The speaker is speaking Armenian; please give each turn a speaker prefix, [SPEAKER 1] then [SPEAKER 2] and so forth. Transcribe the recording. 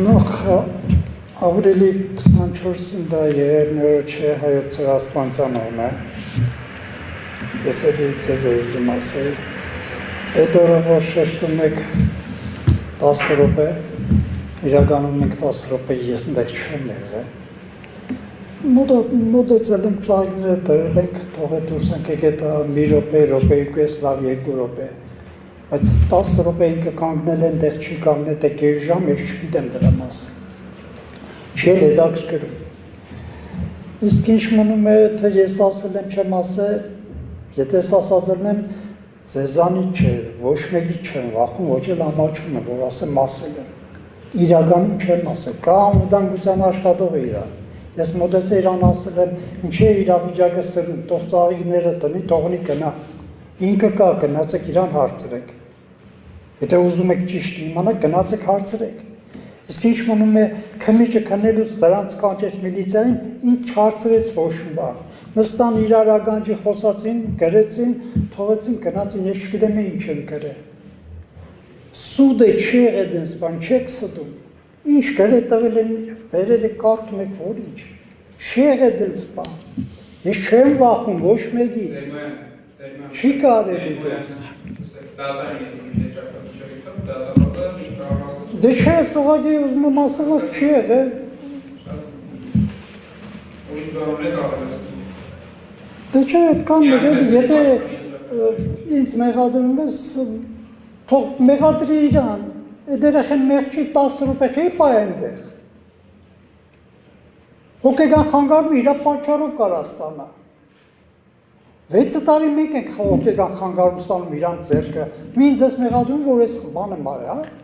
[SPEAKER 1] Նախ ապրիլի 24-ին դա երևնորը չէ հայոց ծրասպանցանողն է, ես էդի ձեզ է ուզում ասեի, այդ օրը որ շեշտում եք 10 ռոպե, իրականում ենք 10 ռոպե ես ընդեղ չեմ եղել, մոտեցել ենք ծաղիկները դրել ենք, թող է դուրս ենք եկել մի ռոպե, ռոպեիկուես լավ 2 ռոպե, բայց 10 ռոպեին կկանգնել են, տեղ չի կանգնել, թե կես ժամ, ես չգիտեմ դրա մասին, չի էլ հետաքրքրում, իսկ ինչ մնում է, թե ես ասել եմ, չեմ ասել, եթե ես ասածել եմ, ձեզանից չէ, ոչ մեկից չեմ վախում, ոչ էլ ամաչում եմ, որ ասեմ ասել եմ, իրականում չեմ ասել, կա անվտանգության աշխատողը իրա, ես մոտեցա իրան ասել եմ, ինչ է իրավիճակը սրում, թող ծաղիկները տնի, թողնի գնա, ինքը կա, գնացեք իրան հարցրեք, եթե ուզում եք ճիշտ իմանաք, գնացեք հարցրեք, իսկ ինչ մնում է քնիչը քնելուց դրանց կանչեց միլիցիային, ինչ չհարցրեց ոչ բան, նստան իրար ականջի խոսացին, գրեցին, թողեցին, գնացին, ես չգիտեմ ինչ են գրել, սուդ է չի եղել դենց բան, չեք սդում, ինչ գրել տվել են, վերել է կարդում եք, որ ինչ, չի եղել դենց բան, ես չեմ վախում ոչ մեկից, չի կարելի դենց, դե չէ, սողագի ուզում եմ ասել, որ չի եղել, դե չէ, այդքան մերել, եթե ինձ մեղադրում ես, թող մեղադրի իրան, այդ երեխեն մեղջի 10 ռուպե խիպ է այնտեղ, հոգեգան խանգարում իրա պատճառով կարա ստանա, 6 տարի մեկ ենք հոգեգան խանգարում ստանում իրան ձերքը, մի ինձ ես մեղադրում, որ ես բան եմ արել, հա?